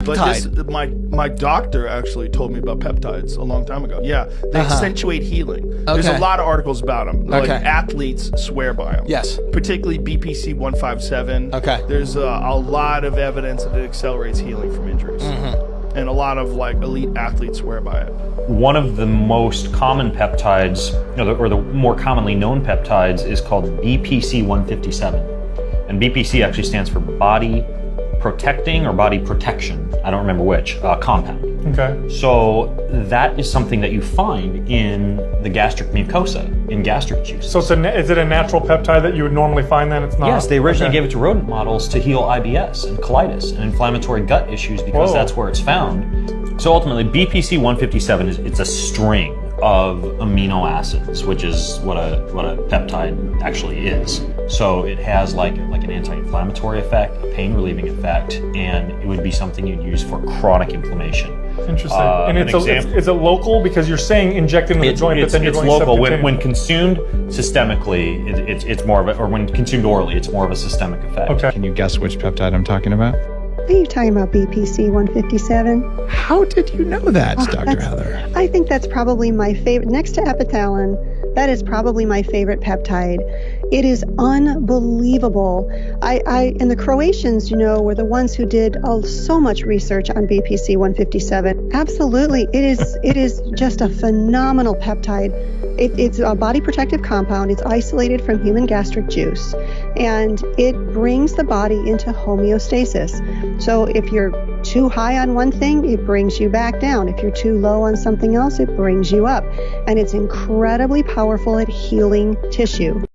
But my doctor actually told me about peptides a long time ago. Yeah, they accentuate healing. There's a lot of articles about them. Like athletes swear by them. Yes. Particularly BPC157. Okay. There's a lot of evidence that it accelerates healing from injuries. And a lot of like elite athletes swear by it. One of the most common peptides, or the more commonly known peptides, is called BPC157. And BPC actually stands for body protecting or body protection, I don't remember which, compound. Okay. So that is something that you find in the gastric mucosa, in gastric juice. So is it a natural peptide that you would normally find then? It's not? Yes, they originally gave it to rodent models to heal IBS and colitis and inflammatory gut issues because that's where it's found. So ultimately, BPC157 it's a string of amino acids, which is what a peptide actually is. So it has like an anti-inflammatory effect, a pain-relieving effect, and it would be something you'd use for chronic inflammation. Interesting. And is it local? Because you're saying injected in the joint, but then you're going local. subcutaneous. When consumed systemically, it's more of a, or when consumed orally, it's more of a systemic effect. Okay. Can you guess which peptide I'm talking about? Are you talking about BPC157? How did you know that, Dr. Heather? I think that's probably my favorite. Next to epitalin, that is probably my favorite peptide. It is unbelievable. And the Croatians, were the ones who did so much research on BPC157. Absolutely, it is just a phenomenal peptide. It's a body protective compound. It's isolated from human gastric juice, and it brings the body into homeostasis. So if you're too high on one thing, it brings you back down. If you're too low on something else, it brings you up. And it's incredibly powerful at healing tissue.